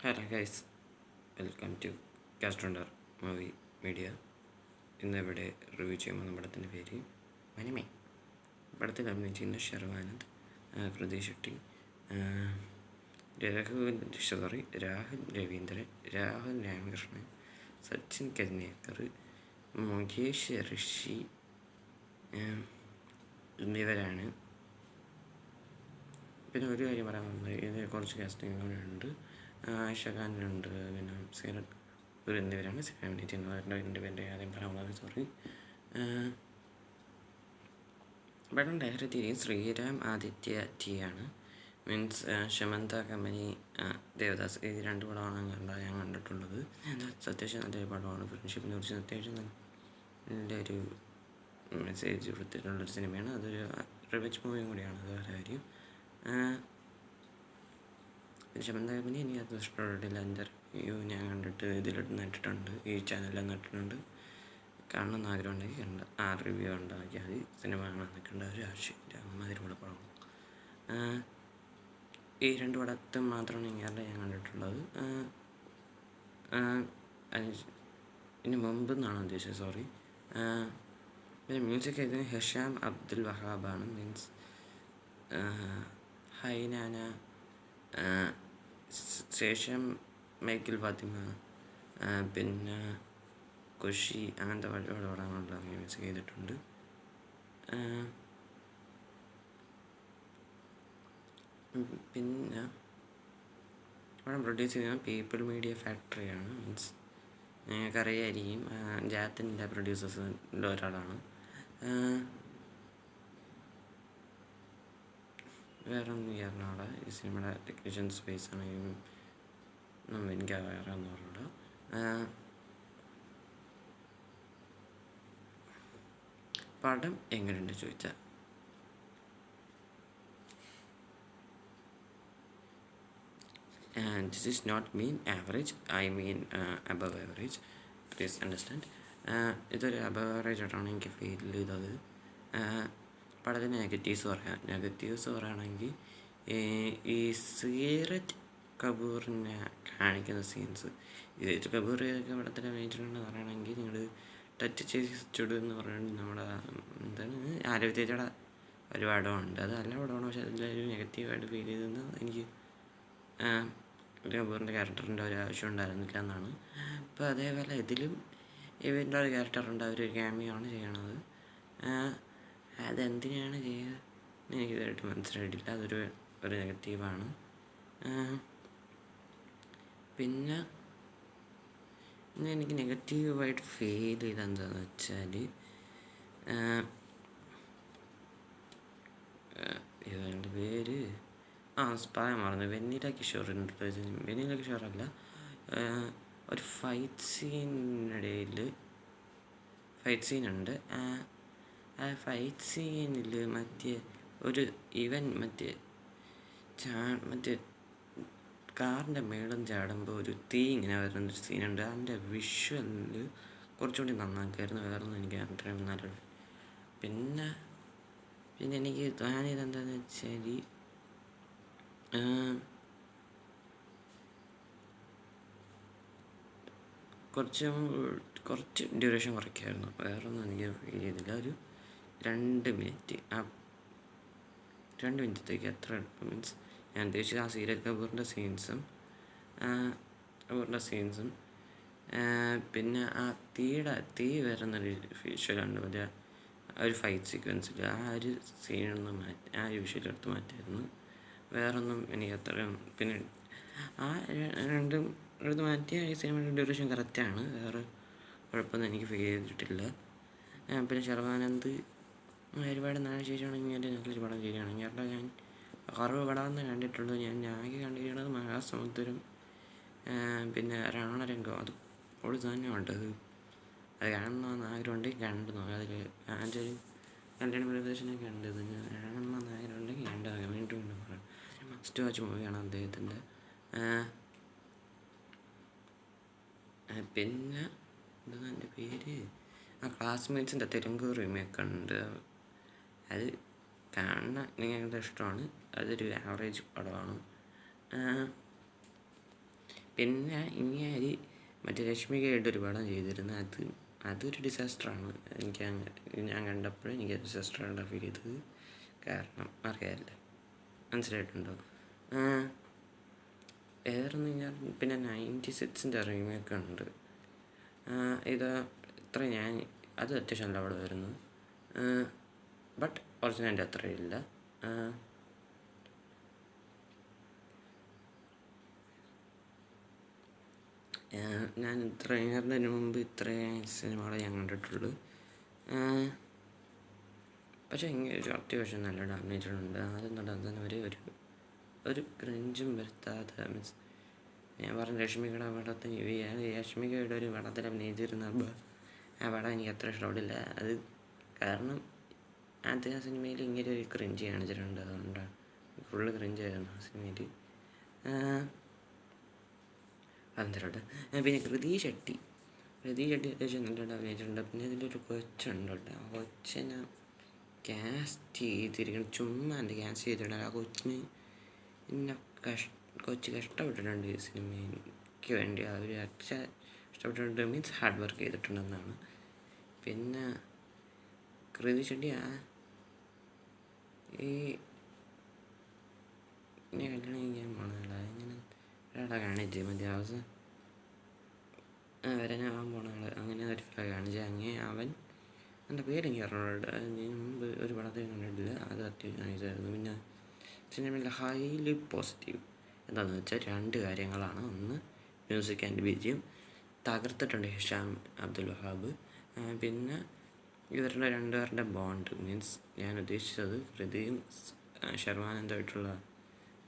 Hello guys, welcome to Caster Movie Media. ഇന്നിവിടെ review ചെയ്യുമ്പോൾ നമ്മുടെ പടത്തിൻ്റെ പേര് മനിമേ. പടത്തിൽ അഭിനയിച്ചിരുന്ന ഷർവാനന്ദ്, പ്രതീഷ് ഷെട്ടി, രാഹുൽ രവീന്ദ്രൻ, രാഹുൽ രാമകൃഷ്ണൻ, സച്ചിൻ കന്യാക്കർ, മുകേഷ് ഋഷി എന്നിവരാണ്. പിന്നെ ഒരു കാര്യം പറയാൻ വന്നത്, ഇതിൽ കുറച്ച് കാസ്റ്റിങ്ങുകളുണ്ട്. ആയിഷഖാനുണ്ട്, പിന്നെ സീറത്ത് എന്നിവരാണ് സിനിമ ചെയ്യുന്നത്. എൻ്റെ പേരുടെ ആദ്യം പറയാനുള്ളത്, സോറി. പടം ഡയറക്റ്റ് ചെയ്ത് ശ്രീരാം ആദിത്യ ടി ആണ്. മീൻസ് ഷമന്ത കമ്പനി, ദേവദാസ്, ഈ രണ്ട് പടമാണ് ഞാൻ കണ്ടിട്ടുള്ളത്. അത്യാവശ്യം നല്ലൊരു പടമാണ്. ഫ്രണ്ട്ഷിപ്പിനെ കുറിച്ച് അത്യാവശ്യം നല്ലൊരു മെസ്സേജ് കൊടുത്തിട്ടുള്ളൊരു സിനിമയാണ്. അതൊരു റിവെഞ്ച് മൂവിയും കൂടിയാണ്, അത് വേറെ കാര്യം. ഷമന്ത കമ്പനി എനിക്ക് അത് ഇഷ്ടപ്പെട്ടില്ല. എൻ്റെ റിവ്യൂ ഞാൻ കണ്ടിട്ട് ഇതിലിട്ട് നട്ടിട്ടുണ്ട്, ഈ ചാനലിൽ നട്ടിട്ടുണ്ട്. കാണണമെന്ന് ആഗ്രഹം ഉണ്ടെങ്കിൽ കണ്ട റിവ്യൂ ഉണ്ടാക്കിയാൽ മതി. സിനിമ കാണാൻ നിൽക്കേണ്ട ഒരു ആവശ്യമില്ല, അമ്മാതിരിയുള്ള പടം. ഈ രണ്ട് പടത്തും മാത്രമാണ് ഇങ്ങനെ ഞാൻ കണ്ടിട്ടുള്ളത്. ഇനി മുമ്പ് എന്നാണ് ഉദ്ദേശിച്ചത്, സോറി. പിന്നെ മ്യൂസിക് ഇതിന് ഹഷാം അബ്ദുൽ വഹാബാണ്. മീൻസ് ഹൈനാന, ശേഷം മൈക്കിൾ ഫാത്തിമ, പിന്നെ ഖുഷി, അങ്ങനത്തെ ഒരുപാട് പടങ്ങളെല്ലാം മ്യൂസിക് ചെയ്തിട്ടുണ്ട്. പിന്നെ പടം പ്രൊഡ്യൂസ് ചെയ്യുന്നത് പീപ്പിൾ മീഡിയ ഫാക്ടറിയാണ്. മീൻസ് നിങ്ങൾക്കറിയായിരിക്കും, ജാത്തിൻ്റെ പ്രൊഡ്യൂസേഴ്സിൻ്റെ ഒരാളാണ്. വേറെ ഒന്നും അറിഞ്ഞൂടാ. ഈ സിനിമയുടെ ടെക്നീഷ്യൻ സ്പേസ് ആണെങ്കിലും എനിക്ക് വേറെ ഒന്നും അറിഞ്ഞൂടാ. പടം എങ്ങനെയുണ്ട് ചോദിച്ചാൽ, this is not mean average, I mean above average, please understand. ഇതൊരു അബവ് ആവറേജ് ആയിട്ടാണ് എനിക്ക് ഫീൽ ചെയ്തത്. പടത്തിന് നെഗറ്റീവ്സ് പറയുകയാണെങ്കിൽ, ഈ സീറത്ത് കപൂറിനെ കാണിക്കുന്ന സീൻസ്, സീറത്ത് കപൂർ പടത്തിൽ അഭിനയിച്ചിട്ടുണ്ടെന്ന് പറയുകയാണെങ്കിൽ, നിങ്ങൾ ടച്ച് ചെയ്ത് എന്ന് പറയുന്നത് നമ്മുടെ എന്താണ് ആരോഗ്യ ചേച്ചിയുടെ ഒരു പടമുണ്ട്. അത് നല്ല പടമാണ്, പക്ഷെ അതിലൊരു നെഗറ്റീവായിട്ട് ഫീൽ ചെയ്തത് എനിക്ക് കപൂറിൻ്റെ ക്യാരക്ടറിൻ്റെ ഒരു ആവശ്യം ഉണ്ടായിരുന്നില്ല എന്നാണ്. അപ്പോൾ അതേപോലെ ഇതിലും ഇവൻ്റെ ഒരു ക്യാരക്ടറുണ്ട്, അവരൊരു ക്യാമിയാണ് ചെയ്യണത്. അതെന്തിനാണ് ചെയ്തത് എനിക്കിതായിട്ട് മനസ്സിലായിട്ടില്ല. അതൊരു നെഗറ്റീവാണ്. പിന്നെ എനിക്ക് നെഗറ്റീവായിട്ട് ഫീൽ ചെയ്ത് എന്താണെന്ന് വെച്ചാൽ, ഇവൻ്റെ പേര് പറയാൻ മറന്നു, വെന്നീല കിഷോറല്ല, ഒരു ഫൈറ്റ് സീനുണ്ട്. ആ ഫൈറ്റ് സീനിൽ മറ്റേ കാറിൻ്റെ മേളം ചാടുമ്പോൾ ഒരു തീ ഇങ്ങനെ വരുന്നൊരു സീനുണ്ട്. അതിൻ്റെ വിഷ്വലിൽ കുറച്ചുകൂടി നന്നാക്കായിരുന്നു. വേറൊന്നും എനിക്ക് അത്രയും നല്ലത്. പിന്നെ എനിക്ക് തോന്നിയതെന്താണെന്ന് വെച്ചാൽ, കുറച്ച് ഡ്യൂറേഷൻ കുറയ്ക്കായിരുന്നു. വേറൊന്നും എനിക്ക് ഫീൽ ചെയ്തില്ല. ഒരു 2 മിനിറ്റ്, 2 മിനിറ്റത്തേക്ക് എത്ര മീൻസ് ഞാൻ ഉദ്ദേശിച്ചത് ആ സീരജ് കപൂറിൻ്റെ സീൻസും പിന്നെ ആ തീ വരുന്നൊരു വിഷ്വലുണ്ട്, മറ്റേ ഒരു ഫൈറ്റ് സീക്വൻസിൽ. ആ ഒരു സീനൊന്നും ആ ഒരു വിഷ്വലെടുത്ത് മാറ്റായിരുന്നു. വേറൊന്നും എനിക്ക് അത്രയും. പിന്നെ ആ രണ്ടും എടുത്ത് മാറ്റിയ ഈ സിനിമയുടെ ഡ്യൂറേഷൻ കറക്റ്റാണ്. വേറെ കുഴപ്പമൊന്നും എനിക്ക് ഫീൽ ചെയ്തിട്ടില്ല. പിന്നെ ശർവാനന്ദ് ഒരുപാട് നാളെ ശേഷമാണെങ്കിൽ എൻ്റെ നല്ലൊരു പടം ചെയ്യുകയാണെങ്കിൽ, കാരണം ഞാൻ 6 പടമെന്ന് കണ്ടിട്ടുള്ളൂ. ഞാൻ ആകെ കണ്ടിരിക്കുന്നത് മഹാസമുദ്രം, പിന്നെ രണരംഗം. അത് ഒരു തന്നെ ഉണ്ട്. അത് കാണണമെന്ന് ആഗ്രഹമുണ്ടെങ്കിൽ കണ്ടു നോക്കാം. അതിൽ ആഞ്ചലും കല്യാണ പ്രദർശനമൊക്കെ ഉണ്ട്. ഇത് കാണണമെന്ന് ആഗ്രഹമുണ്ടെങ്കിൽ കണ്ടു നോക്കാം. വീണ്ടും പറയാം, മസ്റ്റ് വാച്ച് മൂവിയാണ് അദ്ദേഹത്തിൻ്റെ. പിന്നെ എന്താണ് എൻ്റെ പേര്, ക്ലാസ്മേറ്റ്സിൻ്റെ തെലുങ്ക് റീമേക്ക് ഉണ്ട്. അത് കാണാൻ നിങ്ങൾക്ക് ഇഷ്ടമാണ്. അതൊരു ആവറേജ് പടമാണ്. പിന്നെ ഇങ്ങനെ മറ്റേ രശ്മികയായിട്ട് ഒരു പടം ചെയ്തിരുന്നു. അതൊരു ഡിസാസ്റ്ററാണ്. ഞാൻ കണ്ടപ്പോഴും എനിക്ക് ഡിസാസ്റ്ററാണ് ഫീൽ ചെയ്തത്. കാരണം അറിയാമല്ലോ, മനസ്സിലായിട്ടുണ്ടോ? വേറൊന്നും ഞാൻ പിന്നെ 96-ൻ്റെ റീമേക്ക് ഉണ്ട്. ഇത് ഇത്ര അത് അത്യാവശ്യം നല്ല പടമായിരുന്നു. ബട്ട് ഒറിജിനലിൻ്റെ അത്രയില്ല. ഞാൻ ട്രെയിനറിന് മുമ്പ് ഇത്രയും സിനിമകളെ ഞാൻ കണ്ടിട്ടുള്ളൂ. പക്ഷേ ഇങ്ങനെ ഒരു അത്യാവശ്യം നല്ല ഡാമേജുണ്ട്. ആദ്യം തന്നെ ഒരു ക്രിഞ്ചും വരുത്താതെ, മീൻസ് ഞാൻ പറഞ്ഞ രശ്മികയുടെ പടത്തിന് രശ്മികയുടെ ഒരു പടത്തിൽ അഭിനയിച്ചിരുന്ന ആ പടം എനിക്ക് അത്ര ഇഷ്ടപ്പെട്ടില്ല. അത് കാരണം ആദ്യ ആ സിനിമയിൽ ഇങ്ങനെ ഒരു ക്രിഞ്ച് കാണിച്ചിട്ടുണ്ട്. അതുകൊണ്ടാണ് ഫുള്ള് ക്രിഞ്ചായിരുന്നു ആ സിനിമയിൽ. അതെന്തരോട്ട് പിന്നെ കൃതി ഷെട്ടി അത്യാവശ്യം നല്ലോണം അഭിനയിച്ചിട്ടുണ്ട്. പിന്നെ ഇതിലൊരു കൊച്ചുണ്ട് കേട്ടോ. ആ കൊച്ചിനെ കാസ്റ്റ് ചെയ്തിരിക്കണം, ചുമ്മാ കാസ്റ്റ് ചെയ്തിട്ടുണ്ട്. ആ കൊച്ചിന് പിന്നെ കൊച്ച് കഷ്ടപ്പെട്ടിട്ടുണ്ട് ഈ സിനിമയ്ക്ക് വേണ്ടി. അവർ ഇഷ്ടപ്പെട്ടിട്ടുണ്ട്, മീൻസ് ഹാർഡ് വർക്ക് ചെയ്തിട്ടുണ്ടെന്നാണ്. പിന്നെ കൃതി ഷെട്ടി ഇങ്ങനെ കല്യാണം കഴിക്കാൻ പോണതല്ല, ഇങ്ങനെ ഒരാളെ കാണിച്ച് മതി അവസാനം വരാനാവാൻ പോണാൾ അങ്ങനെ ഒരാളെ കാണിച്ച് അവൻ എൻ്റെ പേരെനിക്ക് അറിഞ്ഞോളൂ. അതിന് മുമ്പ് ഒരു പടത്തിൽ കണ്ടിട്ടില്ല. അത് അത്യാവശ്യം നൈസായിരുന്നു. പിന്നെ സിനിമയിൽ ഹൈലി പോസിറ്റീവ് എന്താണെന്ന് വെച്ചാൽ 2 കാര്യങ്ങളാണ്. ഒന്ന്, മ്യൂസിക് ആൻഡ് ബിജിഎം തകർത്തിട്ടുണ്ട് ഹിഷാം അബ്ദുൽ വഹാബ്. പിന്നെ ഇവരുടെ 2 പേരുടെ ബോണ്ട്, മീൻസ് ഞാൻ ഉദ്ദേശിച്ചത് കൃതിയും ശർവാനന്ദമായിട്ടുള്ള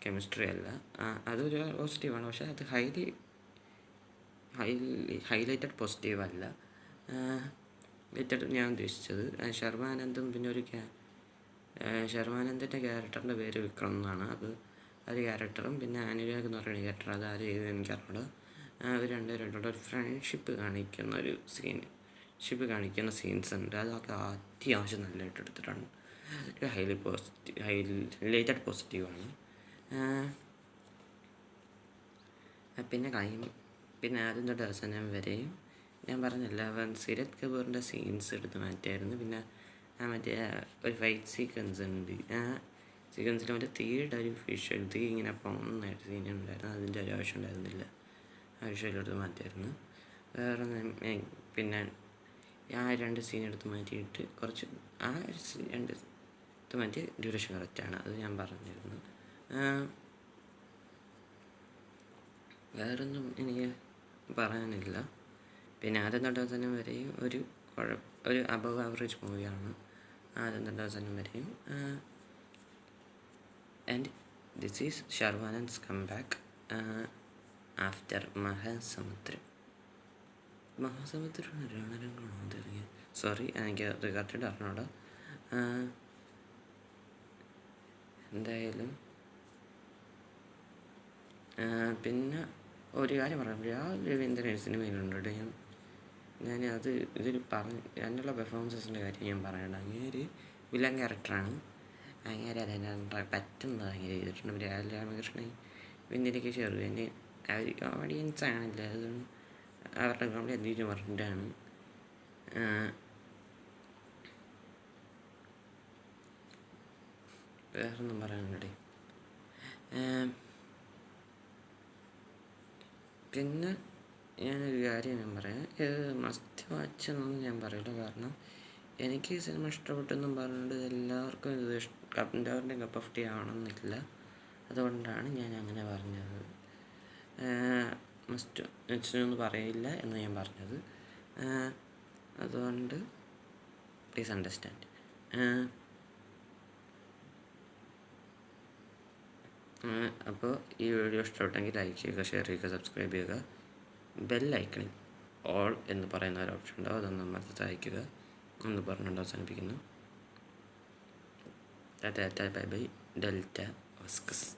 കെമിസ്ട്രി അല്ല. അതൊരു പോസിറ്റീവാണ്, പക്ഷേ അത് ഹൈലൈറ്റഡ് പോസിറ്റീവ് അല്ല. ഞാൻ ഉദ്ദേശിച്ചത് ശർവാനന്ദും പിന്നെ ശർവാനന്ദിൻ്റെ ക്യാരക്ടറിൻ്റെ പേര് വിക്രം എന്നാണ്. അത് ഒരു ക്യാരക്ടറും പിന്നെ അനുരാഗ് എന്ന് പറയുന്ന ക്യാരക്ടർ, അത് ആരും ചെയ്ത് എനിക്കറിഞ്ഞൂടാ. അവർ രണ്ടുപേരുടെ ഒരു ഫ്രണ്ട്ഷിപ്പ് കാണിക്കുന്ന സീൻസ് ഉണ്ട്. അതൊക്കെ അത്യാവശ്യം നല്ലതായിട്ട് എടുത്തിട്ടുണ്ട്. ഒരു ഹൈലൈറ്റഡ് പോസിറ്റീവാണ്. പിന്നെ ആദ്യം തൊട്ട് അവസാനം വരെയും ഞാൻ പറഞ്ഞില്ല, സിരത് കപൂറിൻ്റെ സീൻസ് എടുത്ത് മാറ്റിയായിരുന്നു. പിന്നെ മറ്റേ ഒരു ഫൈറ്റ് സീക്വൻസ് ഉണ്ട്. ആ സീക്വൻസിൽ മറ്റേ തീയുടെ ഒരു വിഷ്വൽ, തീ ഇങ്ങനെ പോകുന്നതായിട്ട് സീൻ ഉണ്ടായിരുന്നു. അതിൻ്റെ ഒരു ആവശ്യം ഉണ്ടായിരുന്നില്ല. ആ വിഷ്വൽ എടുത്ത് മാറ്റിയായിരുന്നു. വേറെ പിന്നെ ആ 2 സീൻ എടുത്ത് മാറ്റിയിട്ട് കുറച്ച് 2 എടുത്ത് മാറ്റി ഡ്യൂറേഷൻ കറക്റ്റാണ്, അത് ഞാൻ പറഞ്ഞിരുന്നു. വേറൊന്നും എനിക്ക് പറയാനില്ല. പിന്നെ ആദ്യം തൊട്ട് അവസാനം വരെയും ഒരു അബവ് ആവറേജ് മൂവിയാണ് ആദ്യം തൊട്ട് അവസാനം വരെയും. And this is Sharwanand's come back after Mahasamudram. രണരംഗമാണോ അതിറങ്ങിയത്? സോറി, എനിക്ക് അത് കറക്റ്റായിട്ട് അറിഞ്ഞൂടാ. എന്തായാലും പിന്നെ ഒരു കാര്യം പറയാം, രാഹുൽ രവീന്ദ്രൻ സിനിമയിലുണ്ട്. ഞാനത് അതിനുള്ള പെർഫോമൻസസിൻ്റെ കാര്യം ഞാൻ പറയണ്ട. അങ്ങേര് വില്ലൻ ക്യാരക്ടറാണ്. അങ്ങേരെ അതിനെ പറ്റുന്നത് അങ്ങനെ ചെയ്തിട്ടുണ്ട്. രാഹുൽ രാമകൃഷ്ണൻ പിന്നിലേക്ക് ചെറുതിന് അവർ ഓഡിയൻസ് ആണില്ല, അതുകൊണ്ട് അവരുടെ കോമഡി അധികം പറഞ്ഞിട്ടാണ്. വേറൊന്നും പറയാനുണ്ടേ. പിന്നെ ഞാനൊരു കാര്യം ഞാൻ പറയാം, ഇത് മസ്റ്റ് വാച്ച് എന്നൊന്നും ഞാൻ പറയില്ല. കാരണം എനിക്ക് ഈ സിനിമ ഇഷ്ടപ്പെട്ടെന്നും പറഞ്ഞിട്ട് എല്ലാവർക്കും എല്ലാവരുടെയും കപ്പ് ഓഫ് ടീ ആവണമെന്നില്ല. അതുകൊണ്ടാണ് ഞാൻ അങ്ങനെ പറഞ്ഞത്. മസ്റ്റ് വാച്ചൊന്നും പറയില്ല എന്ന് ഞാൻ പറഞ്ഞത്. അതുകൊണ്ട് പ്ലീസ് അണ്ടർസ്റ്റാൻഡ്. അപ്പോൾ ഈ വീഡിയോ ഇഷ്ടപ്പെട്ടെങ്കിൽ ലൈക്ക് ചെയ്യുക, ഷെയർ ചെയ്യുക, സബ്സ്ക്രൈബ് ചെയ്യുക. ബെല്ലൈക്കണിൽ ഓൾ എന്ന് പറയുന്ന ഒരു ഓപ്ഷൻ ഉണ്ടാവും, അതൊന്ന് അമർത്തി അയക്കുക എന്ന് പറഞ്ഞുകൊണ്ട് അവസാനിപ്പിക്കുന്നു. Tata bye bye. ഡെൽറ്റ ഓസ്കസ്.